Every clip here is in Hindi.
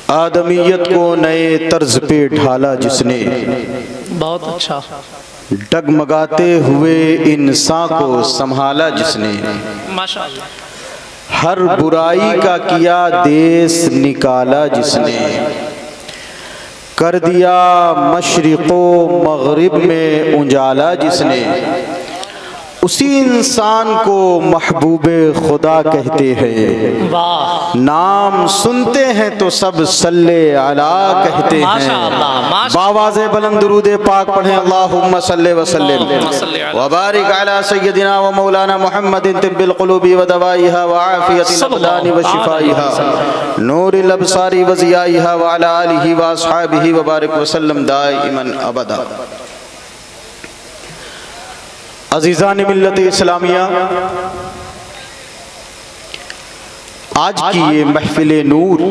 आदमियत को नए तर्ज पे ढाला जिसने, बहुत अच्छा। डगमगाते हुए इंसान को संभाला जिसने, माशाअल्लाह। हर बुराई का किया देश निकाला जिसने, कर दिया मशरिक़ो मग़रिब में उजाला जिसने, उसी इंसान को महबूबे खुदा कहते हैं। वाह। नाम सुनते हैं तो सब सल्ले अला कहते हैं। बावाज़े बुलंद दुरूद पाक पढ़ें। अल्लाहुम्मा सल्ले व सल्लिम व बारिक अला सय्यदिना व मौलाना मुहम्मदिन तिब्बिल क़ुलूबि व दवाइहा व आफ़ियतिल अबदानि व शिफ़ाइहा नूरिल अबसारि व ज़ियाइहा व अला आलिहि व अस्हाबिहि व बारिक व सल्लम दाइमन अबदा। अज़ीज़ान मिल्लत इस्लामिया, आज की ये महफिल नूर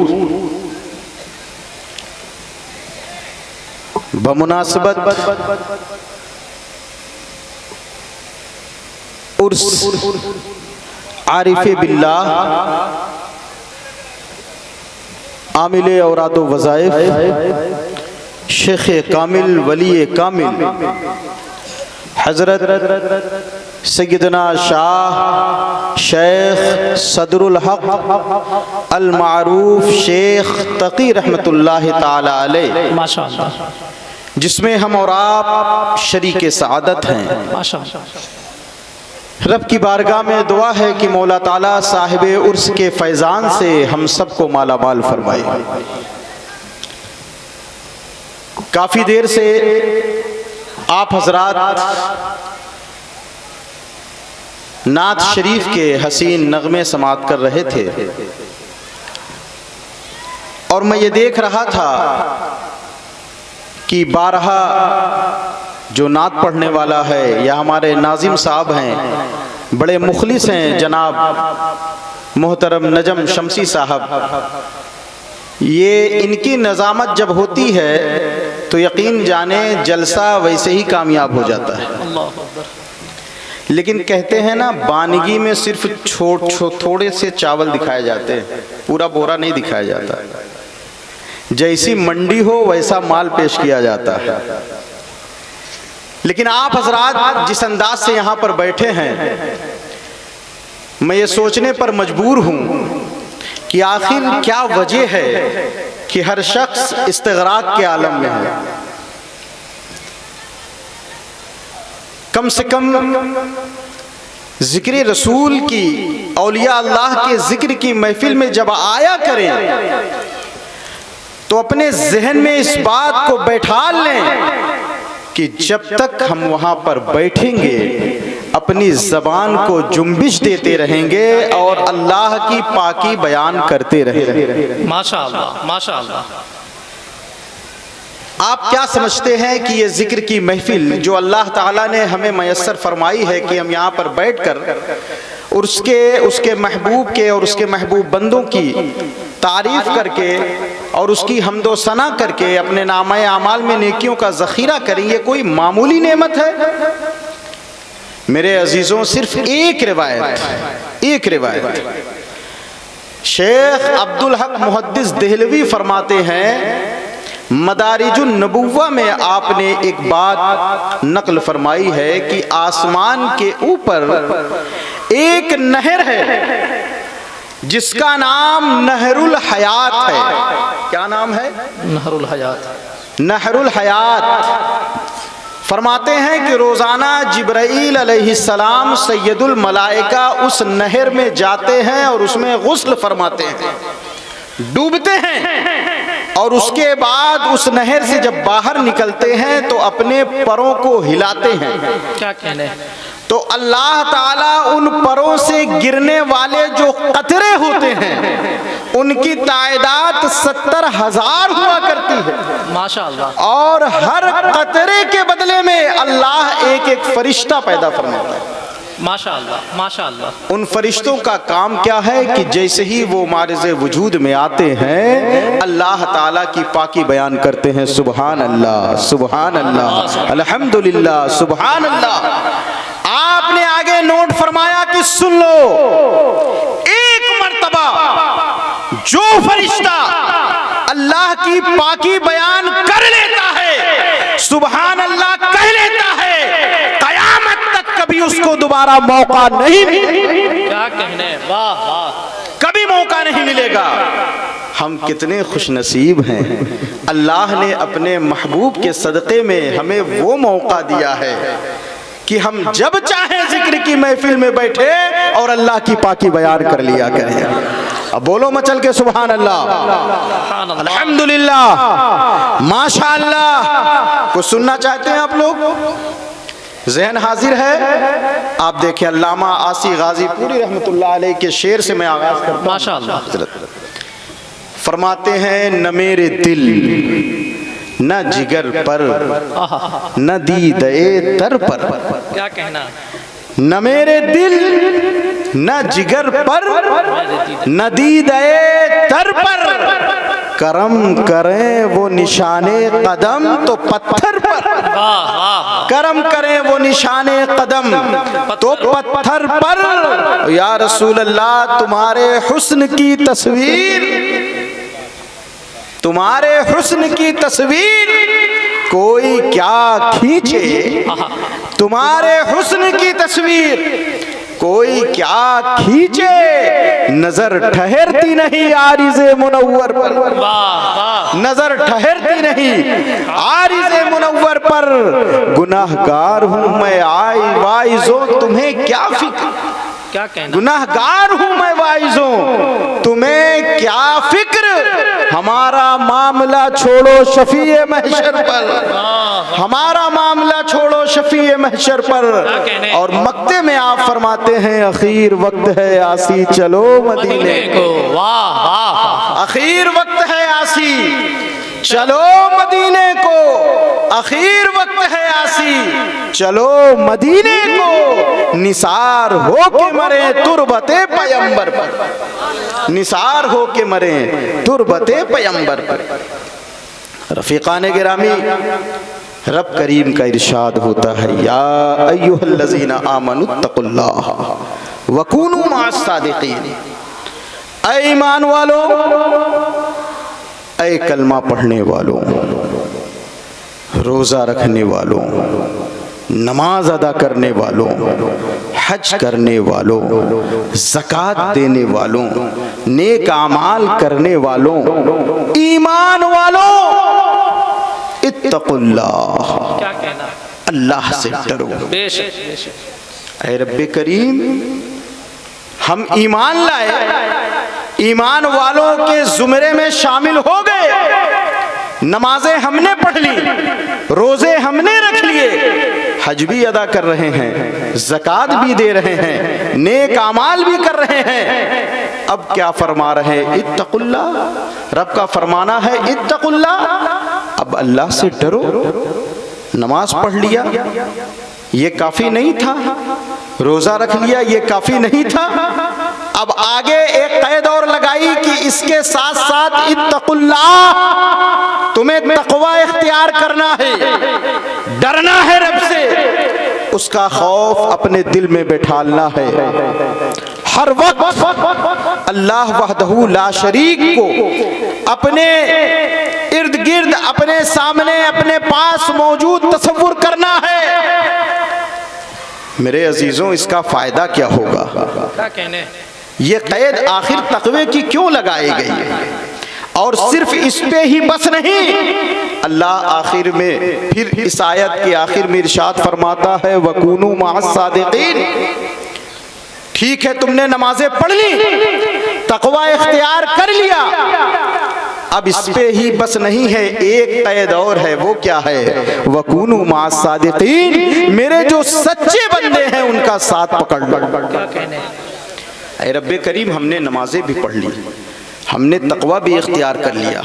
बमुनासबत उर्स आरिफ़े बिल्लाह आमिले औरादो वज़ाइफ शेख कामिल वली कामिल हज़रत सैयदना शाह शेख सदरुल हक़ अल मारूफ शेख तकी रहमतुल्लाह ताला अलैह, माशाअल्लाह, जिसमें हम और आप शरीके सआदत हैं। माशाअल्लाह। रब की बारगाह में दुआ है कि मौला ताला साहिबे उर्स के फैज़ान से हम सबको माला माल फरमाए। काफ़ी देर से आप हजरात नात शरीफ के हसीन नगमे समात कर रहे थे और मैं ये देख रहा था कि बारहा जो नात पढ़ने वाला है या हमारे नाजिम साहब हैं, बड़े मुखलिस हैं, जनाब मोहतरम नजम शमसी साहब। ये इनकी नज़ामत जब होती है तो यकीन जाने जलसा वैसे ही कामयाब हो जाता है। लेकिन कहते हैं ना, बानगी में सिर्फ थोड़े से चावल दिखाए जाते हैं, पूरा बोरा नहीं दिखाया जाता। जैसी मंडी हो वैसा माल पेश किया जाता है। लेकिन आप हजरात जिस अंदाज से यहाँ पर बैठे हैं, मैं ये सोचने पर मजबूर हूँ कि आखिर क्या वजह है कि हर शख्स इस्तिग़राक़ के आलम में है। कम से कम ज़िक्र रसूल की, औलिया अल्लाह के ज़िक्र की महफिल में जब आया करें तो अपने जहन में इस बात को बैठा लें कि जब तक हम वहाँ पर बैठेंगे अपनी ज़बान को जुम्बिश देते रहेंगे और अल्लाह की पाकी बयान करते रहेंगे। माशाअल्लाह, माशाअल्लाह। आप क्या समझते हैं कि ये जिक्र की महफिल जो अल्लाह ताला ने हमें मयस्सर फरमाई है कि हम यहाँ पर बैठकर उसके महबूब के और उसके महबूब बंदों की तारीफ करके और उसकी हम्दो सना करके अपने नामे आमाल में नेकियों का ज़ख़ीरा करें, ये कोई मामूली नेमत है? मेरे अजीज़ों, सिर्फ एक रिवायत शेख अब्दुल हक मुहद्दिस देहलवी फरमाते हैं, मदारिजुन नबुव्वा में आपने एक बात नकल फरमाई है कि आसमान के ऊपर एक नहर है जिसका नाम नहरुल हयात है। क्या नाम है? नहरुल हयात। नहरुल हयात। फरमाते हैं कि रोज़ाना जिब्राईल अलैहिस्सलाम सैयदुल मलाइका उस नहर में जाते हैं और उसमें गुस्ल फरमाते हैं, डूबते हैं और उसके बाद उस नहर से जब बाहर निकलते हैं तो अपने परों को हिलाते हैं। क्या कहने? तो अल्लाह ताला उन परों से गिरने वाले जो कतरे होते हैं उनकी तादाद 70,000 हुआ करती है। माशाअल्लाह। और हर कतरे के बदले में अल्लाह एक एक फरिश्ता पैदा फरमाता है। माशाअल्लाह, माशाअल्लाह। उन फरिश्तों का काम क्या है कि जैसे ही वो मारिज़े वजूद में आते हैं अल्लाह ताला की पाकी बयान करते हैं, सुबहान अल्लाह, सुबहान अल्लाह, अल्हम्दुलिल्लाह, सुबहान अल्लाह। आपने आगे नोट फरमाया कि सुन लो, एक मर्तबा जो फरिश्ता अल्लाह की पाकी बयान कर लेता है, सुभान अल्लाह कह लेता है, कयामत तक कभी उसको दोबारा मौका नहीं मिलेगा। क्या कहने, वाह वाह, कभी मौका नहीं मिलेगा। हम कितने खुशनसीब हैं, अल्लाह ने अपने महबूब के सदक़े में हमें वो मौका दिया है कि हम जब चाहें जिक्र की महफिल में बैठे और अल्लाह की पाकी बयान कर लिया करें। अब बोलो मचल के सुभान अल्लाह, अल्हम्दुलिल्लाह, माशाअल्लाह। कुछ सुनना चाहते हैं आप लोग? ज़हन हाजिर है? आप देखिए अल्लामा आसी गाज़ीपुरी रहमतुल्लाह अलैह के शेर से मैं आगाज़ करता हूं। माशाअल्लाह। फरमाते हैं, न मेरे दिल न जिगर पर न दीदे तर पर। क्या कहना, न मेरे दिल न जिगर पर न दीदे तर पर, करम करें वो निशाने कदम तो पत्थर पर। वाह वाह, करम करें वो निशाने कदम तो पत्थर पर। या रसूल अल्लाह, तुम्हारे हुस्न की तस्वीर, तुम्हारे हुस्न की तस्वीर कोई क्या खींचे, तुम्हारे हुस्न की तस्वीर कोई क्या खींचे, नजर ठहरती नहीं आरिज़े मुनव्वर पर। वाह वाह, नजर ठहरती नहीं आरिज़े मुनव्वर पर। गुनाहगार हूँ मैं आई वाइज़ों, तुम्हें क्या फिक्र। क्या कहना, गुनाहगार हूँ मैं वाइज़ों, तुम्हें क्या फिक्र। हमारा मामला छोड़ो शफीए महशर पर, हमारा मामला छोड़ो शफीए महशर पर। और मक्ते में आप फरमाते हैं, अखीर वक्त है आसी चलो मदीने को। वाह वाह, अखीर वक्त है आसी चलो मदीने को, अखीर वक्त है आसी चलो मदीने को। निसार हो के मरे तुरबते पैगंबर पर, निसार हो के मरे तुरबते पैगंबर पर। रफीकान गिरामी, रब करीम का इरशाद होता है, या अय्युहल्लज़ीना आमनुत्तकुल्लाह वकूनू मअस सादिकीन। ऐ ईमान वालों, ऐ कलमा पढ़ने वालों, रोज़ा रखने वालों, नमाज अदा करने वालों, हज करने वालों, ज़कात देने वालों, नेक आमाल करने वालों, ईमान वालों, इत्तकुल्लाह, क्या कहना, अल्लाह से डरो। बेशक बेशक। ऐ रब्बे करीम, हम ईमान लाए, ईमान वालों के जुमरे में शामिल हो गए। नमाजें हमने पढ़ ली, रोजे हमने रख लिए, हज भी अदा कर रहे हैं, ज़कात भी दे रहे हैं, नेक आमाल भी कर रहे हैं। अब क्या फरमा रहे हैं? इत्तकुल्लाह। रब का फरमाना है इत्तकुल्लाह, अब अल्लाह से डरो। नमाज पढ़ लिया, ये काफी नहीं था। रोजा रख लिया, ये काफी नहीं था। अब आगे एक कैद और लगाई कि इसके साथ साथ इत्तकुल्लाह, तुम्हें तकवा इख्तियार करना है, डरना है रब से, उसका खौफ अपने दिल में बैठालना है। हर वक्त अल्लाह वहदहू ला शरीक को अपने इर्द गिर्द, अपने सामने, अपने पास मौजूद तसव्वुर करना है। मेरे अजीजों, इसका फायदा क्या होगा? क्या कहने, ये कैद आखिर तकवे की क्यों लगाई गई है? और सिर्फ इस पे ही बस नहीं, अल्लाह आखिर में फिर इस आयत के आखिर में इरशाद फरमाता है, वकूनू मअस सादिकीन। ठीक है, तुमने नमाजें पढ़ ली, तकवा इख्तियार कर लिया, अब इस पे ही बस नहीं है, एक कैद और है। वो क्या है? वकूनू मअस सादिकीन, मेरे जो सच्चे बंदे हैं उनका साथ पकड़ लो। क्या कहने, ऐ रब्बे करीम, हमने नमाजें भी पढ़ ली, हमने तकवा भी इख्तियार कर लिया,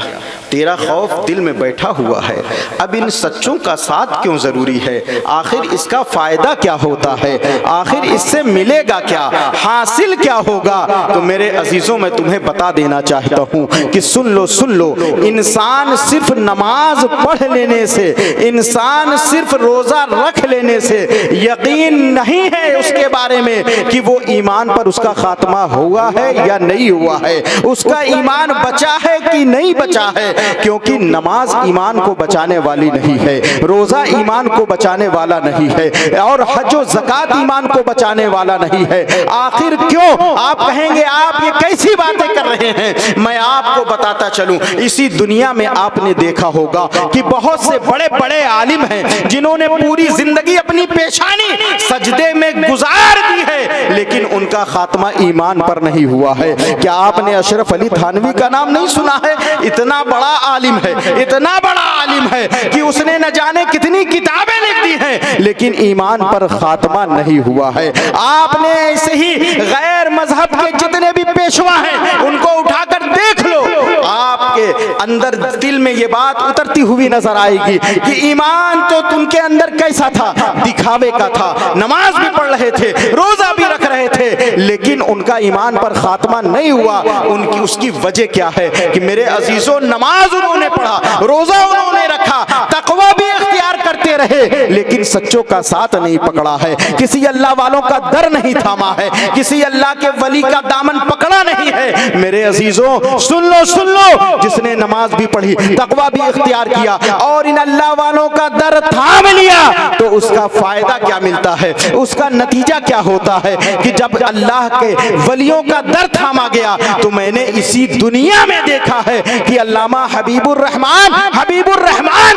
तेरा खौफ दिल में बैठा हुआ है, अब इन सच्चों का साथ क्यों ज़रूरी है? आखिर इसका फ़ायदा क्या होता है? आखिर इससे मिलेगा क्या? हासिल क्या होगा? तो मेरे अजीज़ों, मैं तुम्हें बता देना चाहता हूँ कि सुन लो, इंसान सिर्फ नमाज पढ़ लेने से, इंसान सिर्फ रोज़ा रख लेने से यकीन नहीं है उसके बारे में कि वो ईमान पर उसका खात्मा हुआ है या नहीं हुआ है, उसका ईमान बचा है कि नहीं बचा है। क्योंकि नमाज ईमान को बचाने वाली नहीं है, रोजा ईमान को बचाने वाला नहीं है, और हज व ज़कात ईमान को बचाने वाला नहीं है। आखिर क्यों? आप कहेंगे आप ये कैसी बातें कर रहे हैं। मैं आपको बताता चलूं, इसी दुनिया में आपने देखा होगा कि बहुत से बड़े बड़े आलिम हैं जिन्होंने पूरी जिंदगी अपनी पेशानी सजदे में गुजार दी है, लेकिन उनका खात्मा ईमान पर नहीं हुआ है। क्या आपने अशरफ अली थानवी का नाम नहीं सुना है? इतना बड़ा आलिम है, इतना बड़ा आलिम है कि उसने न जाने कितनी किताबें लिख दी हैं, लेकिन ईमान पर खात्मा नहीं हुआ है। आपने ऐसे ही गैर मजहब के जितने भी पेशवा हैं उनको उठाकर देख लो, आपके अंदर दिल में ये बात उतरती हुई नजर आएगी कि ईमान तो उनके अंदर कैसा था, दिखावे का था। नमाज भी पढ़ रहे थे, रोजा भी रख रहे थे, लेकिन उनका ईमान पर खात्मा नहीं हुआ। उनकी उसकी वजह क्या है कि मेरे अजीजों, नमाज उन्होंने पढ़ा, रोजा उन्होंने रखा, तकवा भी इख्तियार करते रहे, लेकिन सच्चों का साथ नहीं पकड़ा है, किसी अल्लाह वालों का दर नहीं थामा है, किसी अल्लाह के वली का दामन पकड़ा नहीं है। मेरे अजीजों सुन लो, सुन लो, जिसने नमाज भी पढ़ी, तकवा भी इख्तियार किया और इन अल्लाह वालों का दर थाम लिया, तो उसका फायदा क्या मिलता है, उसका नतीजा क्या होता है कि जब अल्लाह के वलियों का दर थामा गया, तो मैंने इसी दुनिया में देखा है कि अल्लामा हबीबुर रहमान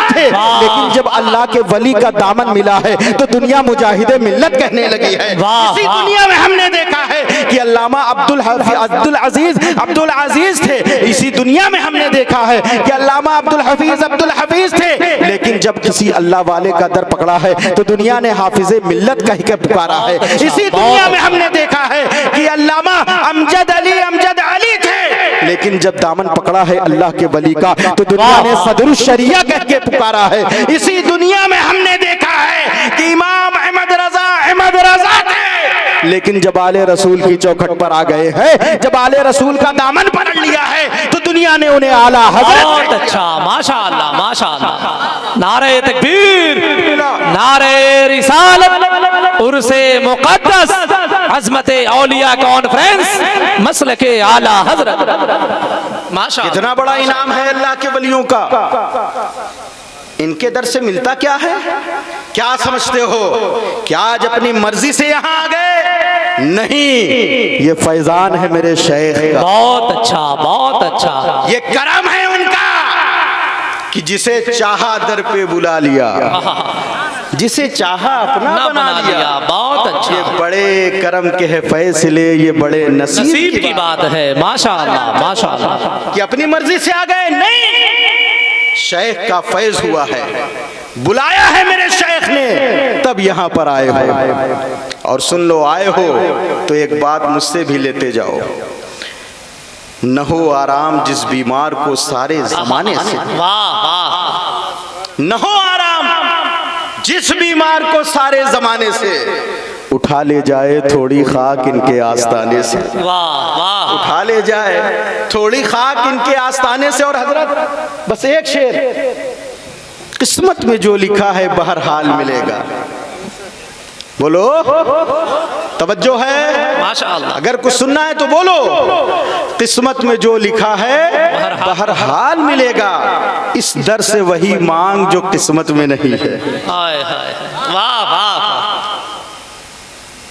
थे, लेकिन जब अल्लाह के वली का दामन मिला है तो दुनिया मुजाहिदे मिल्लत कहने लगी है। इसी दुनिया में हमने देखा है कि अल्लामा अब्दुल अजीज थे, इसी दुनिया में हमने देखा है कि अल्लामा अब्दुल हफीज थे, लेकिन जब किसी अल्लाह वाले का दर पकड़ा है तो दुनिया ने हाफिजे मिल्लत कह के पुकारा है। इसी दुनिया में हमने देखा है कि अल्लामा अमजद अली थे, लेकिन जब दामन पकड़ा है अल्लाह के वली का तो दुनिया ने सदरुश शरिया कह के पुकारा है। इसी दुनिया में हमने देखा है कि इमाम अहमद रजा थे, लेकिन जब आले रसूल की चौखट पर आ गए हैं, जब आले रसूल का दामन पकड़ लिया है, तो दुनिया ने उन्हें आला हज़रत। बहुत अच्छा, माशाअल्लाह माशाअल्लाह। नारे तकबीर, नारे रिसालत, उर्से मुक़द्दस, अज़मते औलिया कॉन्फ्रेंस, मसलके आला हज़रत। माशाअल्लाह, इतना बड़ा इनाम है अल्लाह के वलियों का। इनके दर से मिलता क्या है? क्या समझते हो? क्या आज अपनी मर्जी से यहाँ आ गए? नहीं, ये फैजान है मेरे शेख का। बहुत अच्छा, बहुत अच्छा। ये करम है उनका कि जिसे चाहा दर पे बुला लिया, जिसे चाहा अपना बना लिया। बहुत अच्छा, ये बड़े करम के है फैसले, ये बड़े नसीब की बात है। माशाअल्लाह माशाअल्लाह, कि अपनी मर्जी से आ गए नहीं, शेख का फैज हुआ है, बुलाया है मेरे शेख ने, तब यहाँ पर आए हो। और सुन लो, आए हो तो एक बात मुझसे भी लेते जाओ, न हो आराम जिस बीमार को सारे जमाने से, वाह वाह, न हो आराम जिस बीमार को सारे जमाने से, उठा ले जाए थोड़ी खाक इनके आस्ताने से। वाह वाह, उठा ले जाए थोड़ी खाक इनके आस्ताने से। और हजरत बस एक शेर, किस्मत में जो लिखा है बहरहाल मिलेगा। बोलो, तवज्जो है? माशाअल्लाह, अगर कुछ सुनना है तो बोलो। किस्मत में जो लिखा है बहरहाल मिलेगा, इस दर से वही मांग जो किस्मत में नहीं है। हाय हाय, वाह वाह,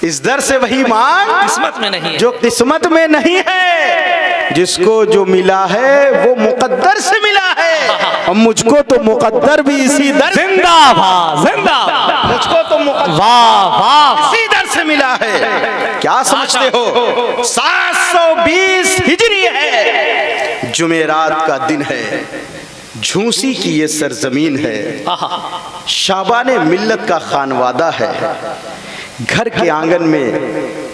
इस दर से वही मांग किस्मत में नहीं है जो किस्मत में नहीं है। जिसको जो मिला है वो मुकद्दर से मिला है, और मुझको तो मुकद्दर भी इसी दर, जिंदाबाद जिंदाबाद, मुझको तो मुकद्दर वाह वाह, इसी दर से मिला है। क्या समझते हो? 720 हिजरी है, जुमेरात का दिन है, झूसी की ये सरजमीन है, शाबाने मिल्लत का खानवादा है। घर के आंगन में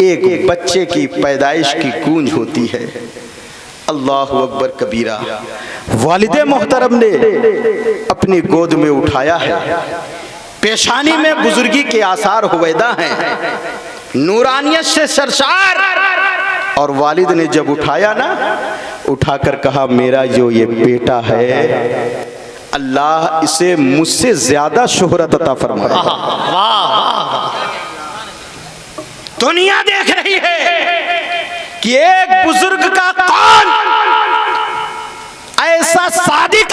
एक बच्चे की पैदाइश की गूंज होती है। अल्लाहु अकबर कबीरा। वालिदे मोहतरम ने अपनी गोद में उठाया है, पेशानी में बुजुर्गी के आसार हुवैदा हैं, नूरानियत से सरशार। और वालिद ने जब उठाया ना, उठाकर कहा, मेरा जो ये बेटा है, अल्लाह इसे मुझसे ज्यादा शोहरत अता फरमाए। दुनिया देख रही है कि एक बुजुर्ग का कौन ऐसा सादिक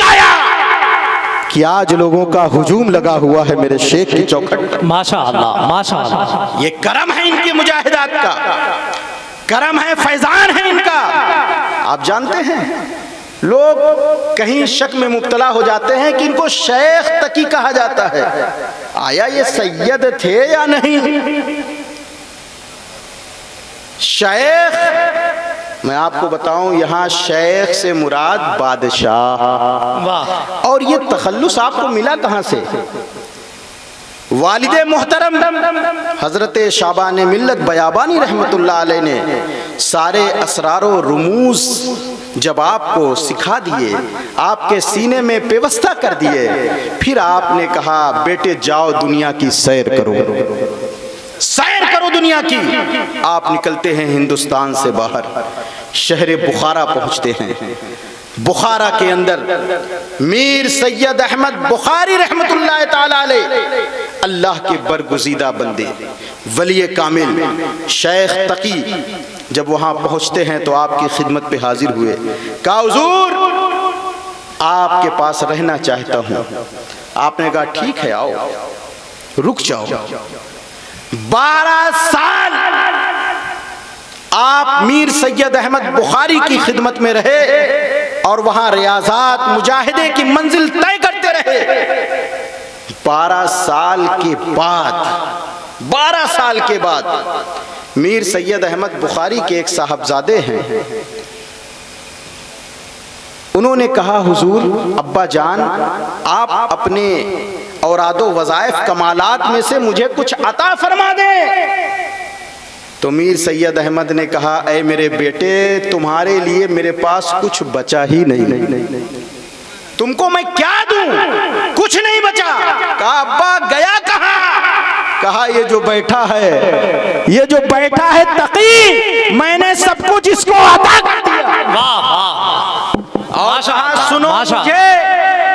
कि आज लोगों का हुजूम लगा हुआ है मेरे शेख की चौखट पर। माशाअल्लाह माशाअल्लाह। ये करम है इनकी मुजाहिदात का, करम है, फैजान है इनका। आप जानते हैं लोग कहीं शक में मुब्तला हो जाते हैं कि इनको शेख तकी कहा जाता है, आया ये सैयद थे या नहीं। शेख, मैं आपको बताऊं, यहाँ शेख से मुराद बादशाह। वाह। और ये तखल्लुस आपको मिला कहां से? वालिदे मोहतरम हजरत शाबान मिल्लत बयाबानी रहमतुल्लाह अलैह ने सारे असरार व रुमूज जब आपको सिखा दिए, आपके सीने में पेवस्ता कर दिए, फिर आपने कहा बेटे जाओ दुनिया की सैर करो, सैर करो दुनिया की। आप निकलते हैं हिंदुस्तान से बाहर, शहर बुखारा पहुंचते हैं। बुखारा के अंदर मीर सैयद अहमद बुखारी रहमतुल्लाह ताला अलैह, अल्लाह के बरगुज़ीदा बंदे, वली कामिल, शेख तकी, जब वहां पहुंचते हैं तो आपकी खिदमत पे हाजिर हुए। कहा हुजूर आपके पास रहना चाहता हूं। आपने कहा ठीक है आओ, रुक जाओ। 12 साल आप मीर सैयद अहमद बुखारी की खिदमत में रहे और वहां रियाजात मुजाहिदे की मंजिल तय करते रहे। 12 साल के बाद, 12 साल के बाद मीर सैयद अहमद बुखारी के एक साहबजादे हैं, उन्होंने कहा हुजूर अब्बा जान आप अपने औरादो वज़ाइफ कमालात में से मुझे कुछ अता फरमा दें। तो मीर सैयद अहमद ने कहा ऐ मेरे बेटे तुम्हारे लिए मेरे पास कुछ बचा ही नहीं, तुमको मैं क्या दूं, कुछ नहीं बचा। कहा अब्बा गया कहां? कहा ये जो बैठा है, ये जो बैठा है तकी, मैंने सब कुछ इसको अता कर दिया। वाह वाह। और कहा सुनो मुझे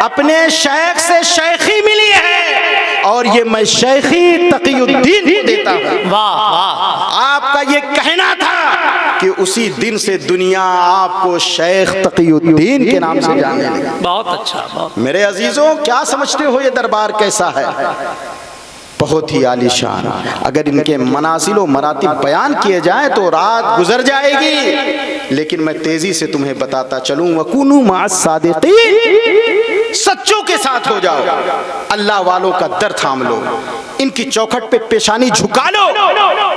अपने शेख से शेखी मिली है और ये मैं शेखी तकीउद्दीन को देता हूं। वाह वाह। आपका ये कहना था कि उसी दिन से दुनिया आपको शेख तकीउद्दीन के नाम से जानने लगी। बहुत अच्छा, बहुत। मेरे अजीजों क्या समझते हो ये दरबार कैसा है? बहुत ही आलीशान। अगर इनके मनासिल व मरातिब बयान किए जाएं तो रात गुजर जाएगी, लेकिन मैं तेजी से तुम्हें बताता चलूं। वकुनू माअस सादिकीन, सच्चों के साथ हो जाओ, अल्लाह वालों का दर थाम लो, इनकी चौखट पे पेशानी झुका लो।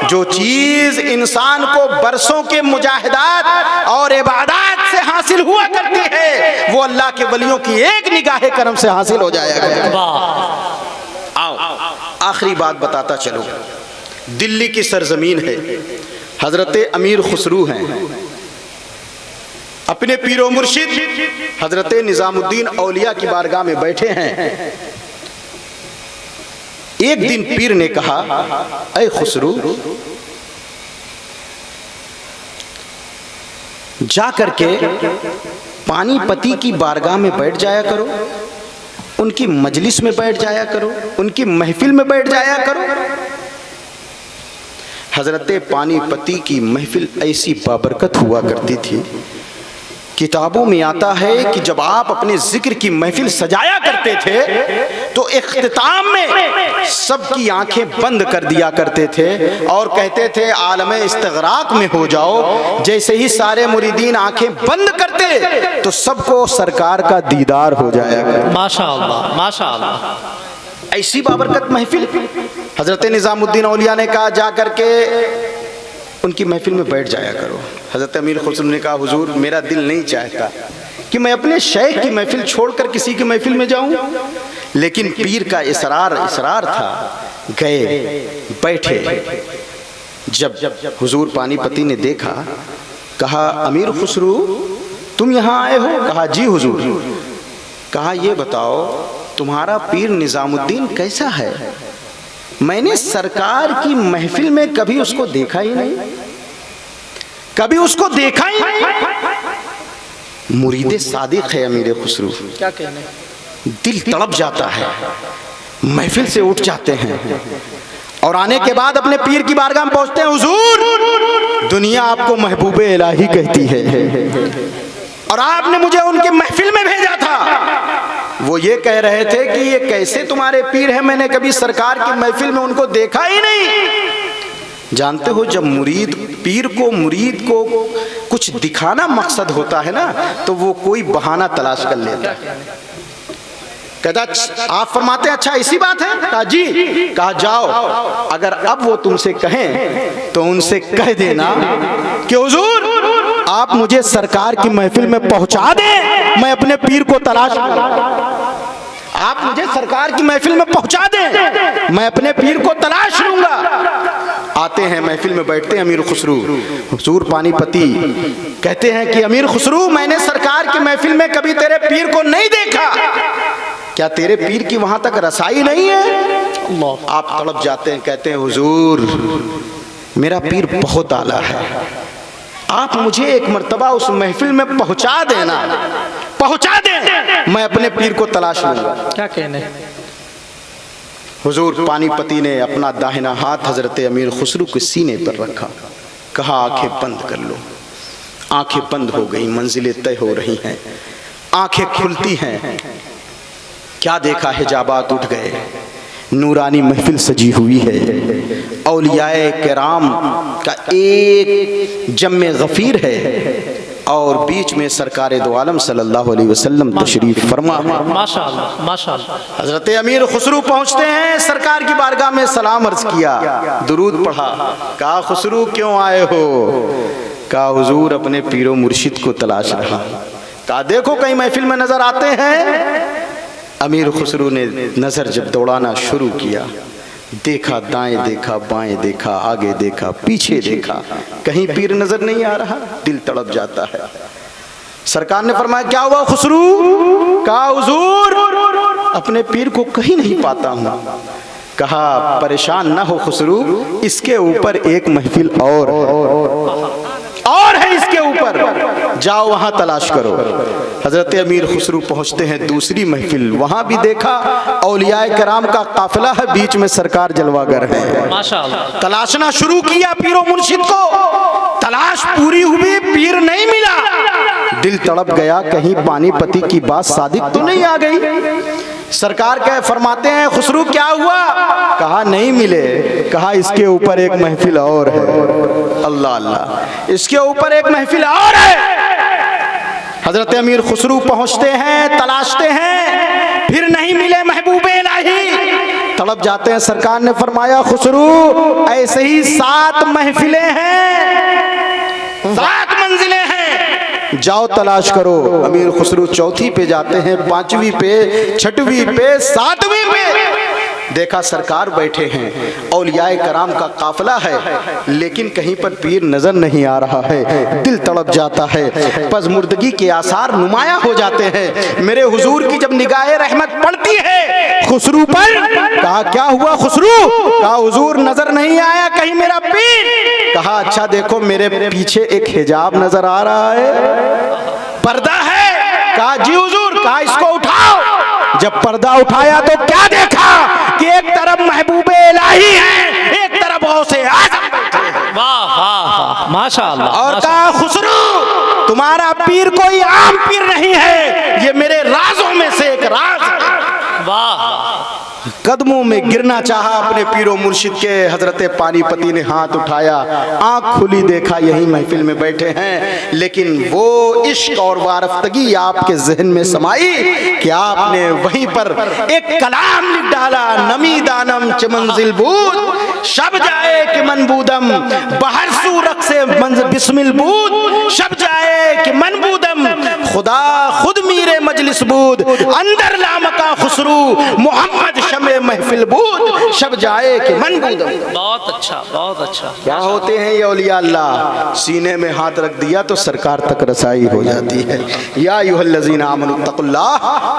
जो चीज इंसान को बरसों के मुजाहिदात और इबादत से हासिल हुआ करती है, वो अल्लाह के वलियों की एक निगाहे करम से हासिल हो जाएगा। आओ आखिरी बात बताता चलो। दिल्ली की सरजमीन है, हजरत अमीर खुसरू हैं, अपने पीरो मुर्शिद हजरत निजामुद्दीन औलिया की बारगाह में बैठे हैं। एक दिन पीर ने कहा ऐ खुसरू जा करके पानीपति की बारगाह में बैठ जाया करो, उनकी मजलिस में बैठ जाया करो, उनकी महफिल में बैठ जाया करो। हजरत पानीपति की महफिल ऐसी बाबरकत हुआ करती थी, किताबों में आता है कि जब आप अपने जिक्र की महफिल सजाया करते थे तो इख्तिताम में सबकी आंखें बंद कर दिया करते थे और कहते थे आलम इस्तिग़राक़ में हो जाओ। जैसे ही सारे मुरीदीन आंखें बंद करते तो सबको सरकार का दीदार हो जाएगा। माशाअल्लाह माशाअल्लाह। ऐसी बाबरकत महफिल। हजरत निजामुद्दीन औलिया ने कहा जा करके उनकी महफिल में बैठ जाया करो। हजरत अमीर खुसरू ने कहा हुजूर मेरा दिल नहीं चाहता कि मैं अपने शेख की महफिल छोड़कर किसी की महफिल में जाऊं, लेकिन पीर का इसरार था। गए बैठे। जब हुजूर पानीपति ने देखा, कहा अमीर खुसरू तुम यहाँ आए हो? कहा जी हुजूर। कहा ये बताओ तुम्हारा पीर निजामुद्दीन कैसा है? मैंने सरकार की महफिल में कभी उसको देखा ही नहीं, कभी उसको देखा ही नहीं। मुरीद सादिक है अमीर खुसरू, क्या कहने, दिल तड़प जाता है, महफिल से उठ जाते हैं और आने के बाद अपने पीर की बारगाह में पहुंचते हैं। हुजूर दुनिया आपको महबूबे इलाही कहती है और आपने मुझे उनकी महफिल में भेजा था। वो ये कह रहे थे कि ये कैसे तुम्हारे पीर हैं, मैंने कभी सरकार की महफिल में उनको देखा ही नहीं। जानते हो, जब मुरीद को कुछ दिखाना मकसद होता है ना, तो वो कोई बहाना तलाश कर लेता है। कहता आप फरमाते हैं अच्छा इसी बात है? कहा जी। कहा जाओ, अगर अब वो तुमसे कहें तो उनसे कह देना कि हुजूर आप मुझे सरकार की महफिल में पहुंचा दें, मैं अपने पीर को तलाश लूंगा। आप मुझे सरकार की महफिल में पहुंचा दें, मैं अपने पीर को तलाश लूंगा। आते हैं, महफिल में बैठते हैं अमीर खुसरू, हुजूर पानीपती कहते हैं कि अमीर खुसरू मैंने सरकार की महफिल में कभी तेरे पीर को नहीं देखा, क्या तेरे पीर की वहां तक रसाई नहीं है? आप तड़प जाते हैं, कहते हैं हुजूर मेरा पीर बहुत आला है, आप मुझे एक मर्तबा उस महफिल में पहुंचा देना, पहुंचा दें, मैं अपने पीर को तलाश लूंगा। क्या कहने। हुजूर पानीपति ने अपना दाहिना हाथ हजरत अमीर खुसरू के सीने पर रखा, कहा आंखें बंद कर लो। आंखें बंद हो गई, मंजिलें तय हो रही हैं, आंखें खुलती हैं। क्या देखा, हिजाबात उठ गए, नूरानी महफिल सजी हुई है, औलियाए किराम का एक जम्मे गफीर है और बीच में सरकार दो आलम सल्लल्लाहु अलैहि वसल्लम तशरीफ फरमा है। माशाअल्लाह माशाअल्लाह। हजरत अमीर खुसरू पहुंचते हैं, सरकार की बारगाह में सलाम अर्ज किया, दुरूद पढ़ा। कहा खुसरू क्यों आए हो? कहा हुजूर अपने पीरो मुर्शिद को तलाश रहा। कहा देखो कहीं महफिल में नजर आते हैं? अमीर खुसरू ने नजर जब दौड़ाना शुरू किया, देखा दाएं देखा बाएं देखा, आगे देखा पीछे देखा, कहीं पीर नजर नहीं आ रहा, दिल तड़प जाता है। सरकार ने फरमाया क्या हुआ खुसरू? कहा हुजूर अपने पीर को कहीं नहीं पाता हूं। कहा परेशान ना हो खुसरू, इसके ऊपर एक महफिल और है, इसके ऊपर जाओ वहां तलाश करो। हजरत अमीर खुसरू पहुंचते हैं दूसरी महफिल, वहां भी देखा औलियाए कराम का काफिला है, बीच में सरकार जलवागर है। माशाअल्लाह। तलाशना शुरू किया पीरो मुर्शिद को, तलाश पूरी हुई, पीर नहीं मिला। दिल तड़प गया, कहीं पानीपति की बात सादिक तो नहीं आ गई। सरकार कह फरमाते हैं खुसरू क्या हुआ? कहा नहीं मिले। कहा इसके ऊपर एक महफिल और है। अल्लाह अल्लाह, इसके ऊपर एक महफिल और है। हजरत अमीर खुसरू पहुंचते हैं, तलाशते हैं, फिर नहीं मिले महबूबे इलाही, तड़प जाते हैं। सरकार ने फरमाया खुसरू ऐसे ही 7 महफिलें हैं, 7 मंजिलें हैं, जाओ तलाश करो। अमीर खुसरू चौथी पे जाते हैं, 5वीं पे, 6वीं पे, 7वीं पे। देखा सरकार बैठे हैं, औलियाए कराम का काफिला है, लेकिन कहीं पर पीर नजर नहीं आ रहा है। दिल तड़प जाता है, पज़मुर्दगी के आसार नुमाया हो जाते हैं। मेरे हुजूर की जब निगाहे रहमत पड़ती है खुसरू पर, कहा क्या हुआ खुसरू? कहा हुजूर नजर नहीं आया कहीं मेरा पीर। कहा अच्छा देखो मेरे पीछे एक हिजाब नजर आ रहा है, पर्दा है। कहा जी हुजूर। कहा इसको उठाओ। जब पर्दा उठाया तो क्या देखा कि एक तरफ महबूबे इलाही हैं, एक तरफ गौसे आज़म बैठे हैं। वाह वाह वाह माशाअल्लाह। और कहा खुसरू तुम्हारा पीर कोई आम पीर नहीं है, ये मेरे राजों में से एक राज है। वाह। कदमों में गिरना चाहा अपने पीरो मुर्शिद के, हजरत पानीपति ने हाथ उठाया, आंख खुली, देखा यही महफिल में बैठे हैं, लेकिन वो इश्क और वारफ्तगी आपके जहन में समाई कि आपने वहीं पर एक कलाम लिख डाला, नमी दानम च मंजिल बूद शब जाए कि मनबूदम, बहर सूरख से बिस्मिल बूद शब जाए कि मनबूदम, खुदा खुद मीरे मजलिस बूद अंदर लामका खुसरू मोहम्मद शमे महफिल बूद शब जाए कि मनबूदम। बहुत अच्छा बहुत अच्छा। क्या होते हैं ये औलिया अल्लाह? सीने में हाथ रख दिया तो सरकार तक रसाई हो जाती है। या अय्युहल्लज़ीना आमनू तक़ुल्लाह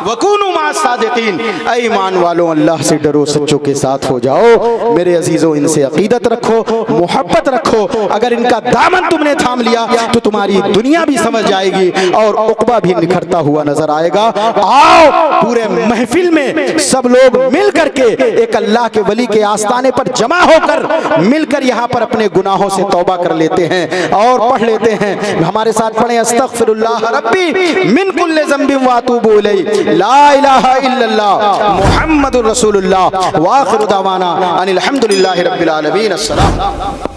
वकूनू माअस सादिक़ीन, ऐ ईमान वालों अल्लाह से डरो, सच्चों के साथ हो जाओ। मेरे अजीजों इनसे अकीदत रखो, मोहब्बत रखो। अगर इनका दामन तुमने थाम लिया तो तुम्हारी दुनिया भी समझ जाएगी और रुतबा भी निखरता हुआ नजर आएगा। आओ पूरे महफिल में सब लोग मिल करके एक अल्लाह के वली के आस्ताने पर जमा होकर मिलकर यहाँ पर अपने गुनाहों से तौबा कर लेते हैं और पढ़ लेते हैं। हमारे साथ पढ़े अस्तगफिरुल्लाह रब्बी मिन कुल्लि ज़ंबिन व अतूबु इलैहि ला इलाहा इल्लल्लाह मुहम्मदुर रसूलुल्लाह व आखिरु दावाना अनिल हम्दुलिल्लाहि रब्बिल आलमीन। अस्सलाम।